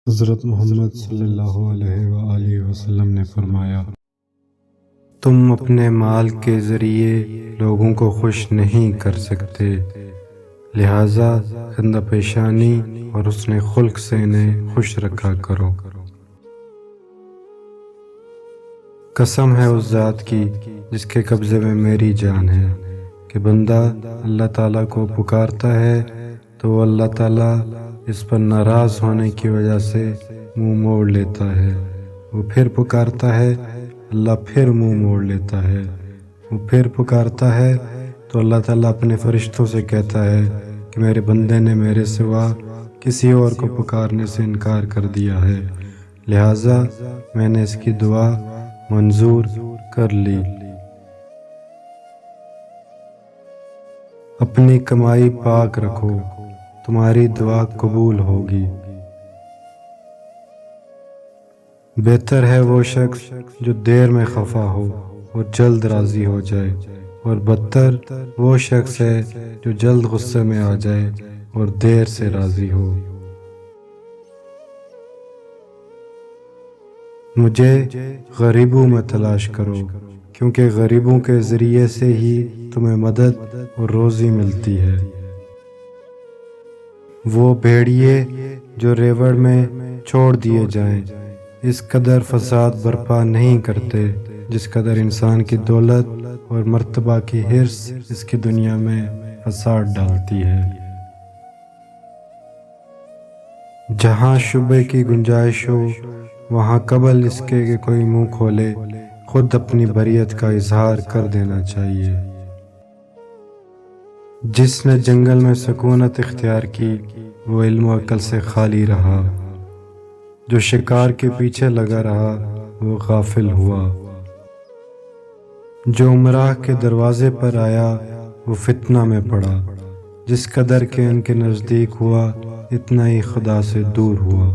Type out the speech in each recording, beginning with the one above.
حضرت محمد صلی اللہ علیہ وآلہ وسلم نے فرمایا، تم اپنے مال کے ذریعے لوگوں کو خوش نہیں کر سکتے، لہذا خندہ پیشانی اور حسن خلق سے انہیں خوش رکھا کرو۔ قسم ہے اس ذات کی جس کے قبضے میں میری جان ہے کہ بندہ اللہ تعالیٰ کو پکارتا ہے تو وہ اللہ تعالیٰ اس پر ناراض ہونے کی وجہ سے منہ موڑ لیتا ہے، وہ پھر پکارتا ہے اللہ پھر منہ موڑ لیتا ہے، وہ پھر پکارتا ہے تو اللہ تعالیٰ اپنے فرشتوں سے کہتا ہے کہ میرے بندے نے میرے سوا کسی اور کو پکارنے سے انکار کر دیا ہے، لہٰذا میں نے اس کی دعا منظور کر لی۔ اپنی کمائی پاک رکھو، تمہاری دعا قبول ہوگی۔ بہتر ہے وہ شخص جو دیر میں خفا ہو اور جلد راضی ہو جائے، اور بدتر وہ شخص ہے جو جلد غصے میں آ جائے اور دیر سے راضی ہو۔ مجھے غریبوں میں تلاش کرو، کیونکہ غریبوں کے ذریعے سے ہی تمہیں مدد اور روزی ملتی ہے۔ وہ بھیڑیے جو ریوڑ میں چھوڑ دیے جائیں اس قدر فساد برپا نہیں کرتے جس قدر انسان کی دولت اور مرتبہ کی حرص اس کی دنیا میں فساد ڈالتی ہے۔ جہاں شبہ کی گنجائش ہو وہاں قبل اس کے کہ کوئی منہ کھولے خود اپنی بریت کا اظہار کر دینا چاہیے۔ جس نے جنگل میں سکونت اختیار کی وہ علم و عقل سے خالی رہا، جو شکار کے پیچھے لگا رہا وہ غافل ہوا، جو عمرہ کے دروازے پر آیا وہ فتنہ میں پڑا، جس قدر کے ان کے نزدیک ہوا اتنا ہی خدا سے دور ہوا۔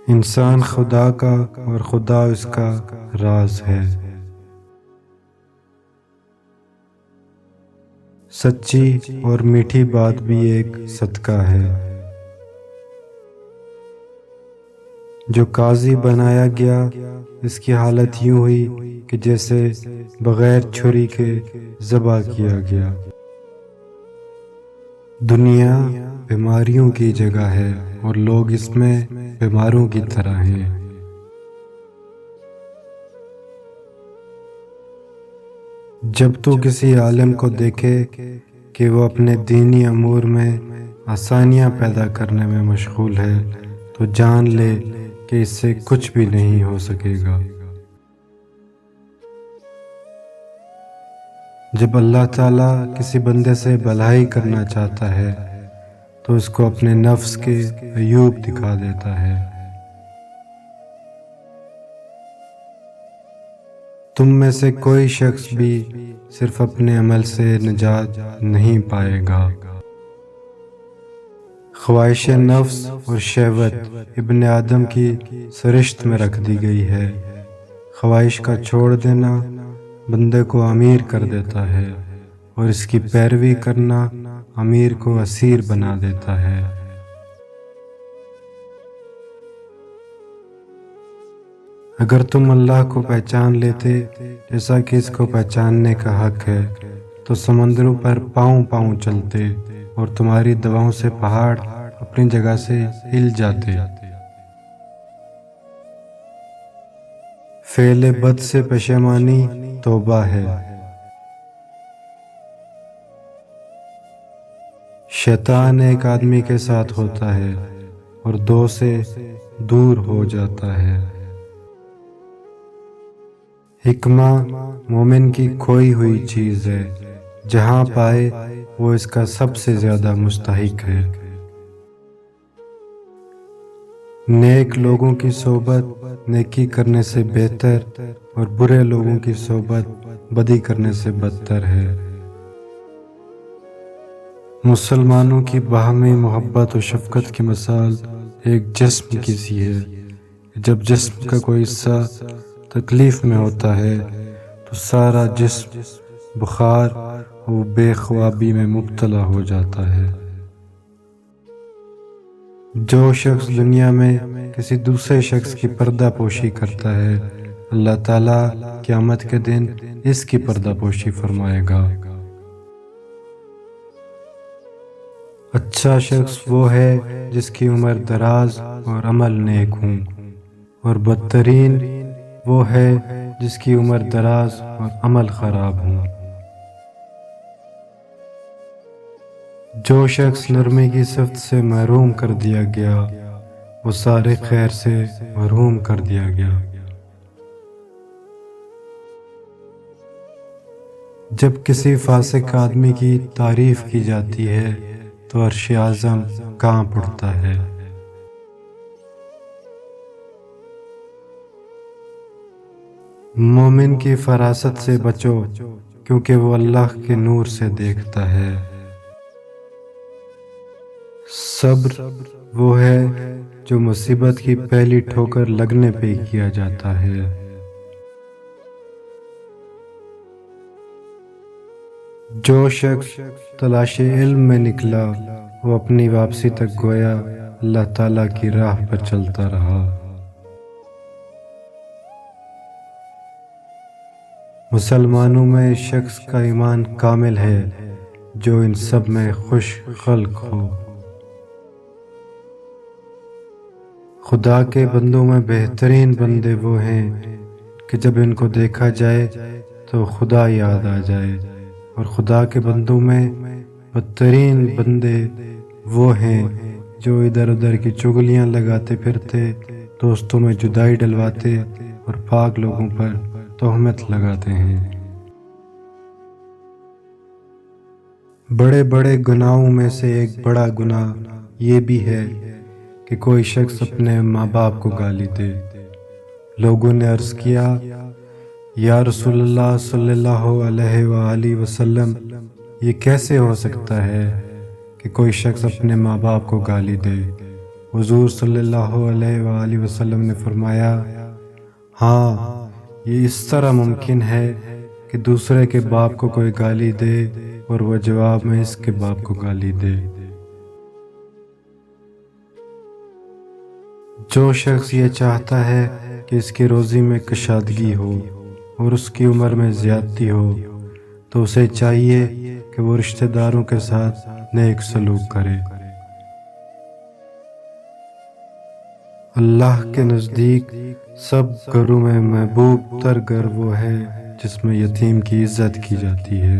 انسان خدا کا اور خدا اس کا راز ہے۔ سچی اور میٹھی بات بھی ایک صدقہ ہے۔ جو قاضی بنایا گیا اس کی حالت یوں ہوئی کہ جیسے بغیر چھری کے ذبح کیا گیا۔ دنیا بیماریوں کی جگہ ہے اور لوگ اس میں بیماروں کی طرح ہیں۔ جب تو کسی عالم کو دیکھے کہ وہ اپنے دینی امور میں آسانیاں پیدا کرنے میں مشغول ہے تو جان لے کہ اس سے کچھ بھی نہیں ہو سکے گا۔ جب اللہ تعالیٰ کسی بندے سے بھلائی کرنا چاہتا ہے تو اس کو اپنے نفس کے عیوب دکھا دیتا ہے۔ تم میں سے کوئی شخص بھی صرف اپنے عمل سے نجات نہیں پائے گا۔ خواہش نفس اور شہوت ابن آدم کی سرشت میں رکھ دی گئی ہے۔ خواہش کا چھوڑ دینا بندے کو امیر کر دیتا ہے اور اس کی پیروی کرنا امیر کو اسیر بنا دیتا ہے۔ اگر تم اللہ کو پہچان لیتے جیسا کہ اس کو پہچاننے کا حق ہے تو سمندروں پر پاؤں پاؤں چلتے اور تمہاری دعاؤں سے پہاڑ اپنی جگہ سے ہل جاتے۔ فعل بد سے پشیمانی توبہ ہے۔ شیطان ایک آدمی کے ساتھ ہوتا ہے اور دو سے دور ہو جاتا ہے۔ حکمہ مومن کی کھوئی ہوئی چیز ہے، جہاں پائے وہ اس کا سب سے زیادہ مستحق ہے۔ نیک لوگوں کی صحبت نیکی کرنے سے بہتر اور برے لوگوں کی صحبت بدی کرنے سے بدتر ہے۔ مسلمانوں کی باہمی محبت و شفقت کی مثال ایک جسم کی سی ہے۔ جب جسم کا کوئی حصہ تکلیف میں ہوتا ہے تو سارا جسم بخار و بے خوابی میں مبتلا ہو جاتا ہے۔ جو شخص دنیا میں کسی دوسرے شخص کی پردہ پوشی کرتا ہے، اللہ تعالیٰ قیامت کے دن اس کی پردہ پوشی فرمائے گا۔ اچھا شخص وہ ہے جس کی عمر دراز اور عمل نیک ہوں، اور بدترین وہ ہے جس کی عمر دراز اور عمل خراب ہوں۔ جو شخص نرمی کی صفت سے محروم کر دیا گیا، وہ سارے خیر سے محروم کر دیا گیا۔ جب کسی فاسق آدمی کی تعریف کی جاتی ہے تو عرش اعظم کانپ اٹھتا ہے۔ مومن کی فراست سے بچو، کیونکہ وہ اللہ کے نور سے دیکھتا ہے۔ صبر وہ ہے جو مصیبت کی پہلی ٹھوکر لگنے پہ کیا جاتا ہے۔ جو شخص تلاش علم میں نکلا، وہ اپنی واپسی تک گویا اللہ تعالیٰ کی راہ پر چلتا رہا۔ مسلمانوں میں اس شخص کا ایمان کامل ہے جو ان سب میں خوش خلق ہو۔ خدا کے بندوں میں بہترین بندے وہ ہیں کہ جب ان کو دیکھا جائے تو خدا یاد آ جائے، اور خدا کے بندوں میں بدترین بندے وہ ہیں جو ادھر ادھر کی چغلیاں لگاتے پھرتے، دوستوں میں جدائی ڈلواتے اور پاک لوگوں پر تہمت لگاتے ہیں۔ بڑے بڑے گناہوں میں سے ایک بڑا گناہ یہ بھی ہے کہ کوئی شخص اپنے ماں باپ کو گالی دے۔ لوگوں نے عرض کیا، یا رسول اللہ صلی اللہ علیہ وآلہ وسلم، یہ کیسے ہو سکتا ہے کہ کوئی شخص اپنے ماں باپ کو گالی دے؟ حضور صلی اللہ علیہ وآلہ وسلم نے فرمایا، ہاں، یہ اس طرح ممکن ہے کہ دوسرے کے باپ کو کوئی گالی دے اور وہ جواب میں اس کے باپ کو گالی دے۔ جو شخص یہ چاہتا ہے کہ اس کی روزی میں کشادگی ہو اور اس کی عمر میں زیادتی ہو، تو اسے چاہیے کہ وہ رشتہ داروں کے ساتھ نیک سلوک کرے۔ اللہ کے نزدیک سب گھروں میں محبوب تر گھر وہ ہے جس میں یتیم کی عزت کی جاتی ہے۔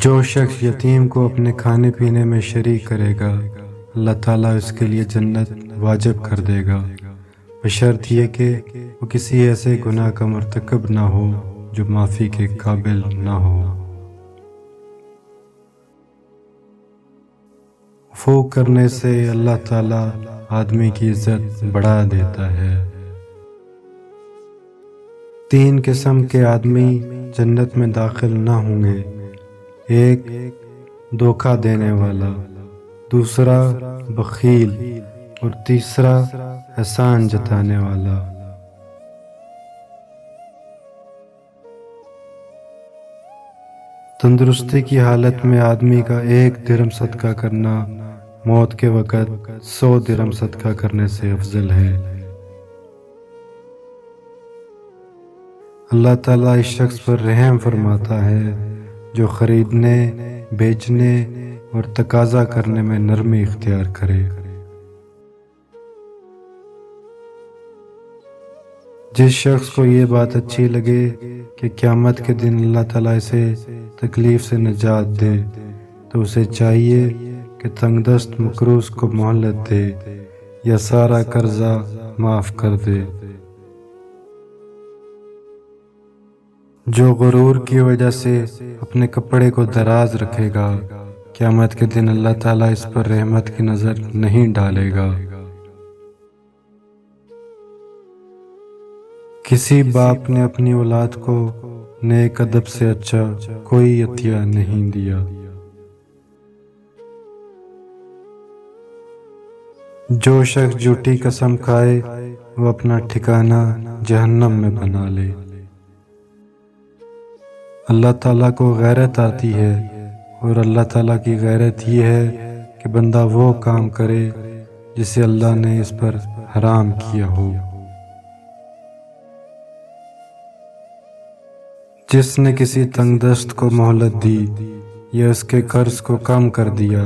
جو شخص یتیم کو اپنے کھانے پینے میں شریک کرے گا، اللہ تعالیٰ اس کے لیے جنت واجب کر دے گا، بشرط یہ کہ وہ کسی ایسے گناہ کا مرتکب نہ ہو جو معافی کے قابل نہ ہو۔ عفو کرنے سے اللہ تعالیٰ آدمی کی عزت بڑھا دیتا ہے۔ 3 قسم کے آدمی جنت میں داخل نہ ہوں گے۔ ایک دھوکہ دینے والا، دوسرا بخیل، اور تیسرا احسان جتانے والا۔ تندرستی کی حالت میں آدمی کا 1 درہم صدقہ کرنا موت کے وقت 100 درہم صدقہ کرنے سے افضل ہے۔ اللہ تعالیٰ اس شخص پر رحم فرماتا ہے جو خریدنے، بیچنے اور تقاضا کرنے میں نرمی اختیار کرے۔ جس شخص کو یہ بات اچھی لگے کہ قیامت کے دن اللہ تعالیٰ اسے تکلیف سے نجات دے، تو اسے چاہیے کہ تنگ دست مقروض کو مہلت دے یا سارا قرضہ معاف کر دے۔ جو غرور کی وجہ سے اپنے کپڑے کو دراز رکھے گا، قیامت کے دن اللہ تعالیٰ اس پر رحمت کی نظر نہیں ڈالے گا۔ کسی باپ نے اپنی اولاد کو نیک ادب سے اچھا کوئی عطیہ نہیں دیا۔ جو شخص جھوٹی قسم کھائے، وہ اپنا ٹھکانہ جہنم میں بنا لے۔ اللہ تعالیٰ کو غیرت آتی ہے، اور اللہ تعالیٰ کی غیرت یہ ہے کہ بندہ وہ کام کرے جسے اللہ نے اس پر حرام کیا ہو۔ جس نے کسی تنگ دست کو مہلت دی یا اس کے قرض کو کم کر دیا،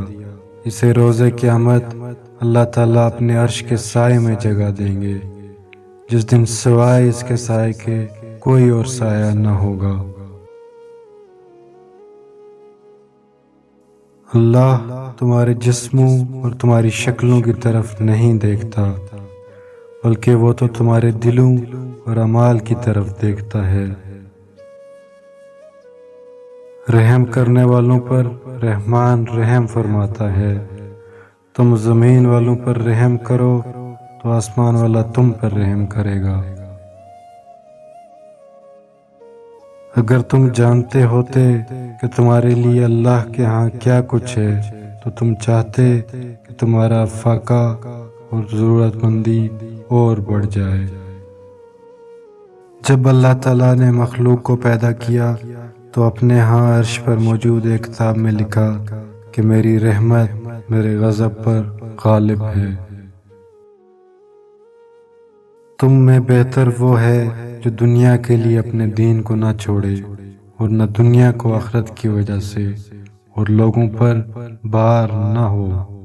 اسے روز قیامت اللہ تعالیٰ اپنے عرش کے سائے میں جگہ دیں گے، جس دن سوائے اس کے سائے کے کوئی اور سایہ نہ ہوگا۔ اللہ تمہارے جسموں اور تمہاری شکلوں کی طرف نہیں دیکھتا، بلکہ وہ تو تمہارے دلوں اور اعمال کی طرف دیکھتا ہے۔ رحم کرنے والوں پر رحمان رحم فرماتا ہے۔ تم زمین والوں پر رحم کرو تو آسمان والا تم پر رحم کرے گا۔ اگر تم جانتے ہوتے کہ تمہارے لیے اللہ کے ہاں کیا کچھ ہے تو تم چاہتے کہ تمہارا فاقہ اور ضرورت مندی اور بڑھ جائے۔ جب اللہ تعالیٰ نے مخلوق کو پیدا کیا تو اپنے ہاں عرش پر موجود ایک کتاب میں لکھا کہ میری رحمت میرے غضب پر غالب ہے۔ تم میں بہتر وہ ہے جو دنیا کے لیے اپنے دین کو نہ چھوڑے اور نہ دنیا کو آخرت کی وجہ سے، اور لوگوں پر بار نہ ہو۔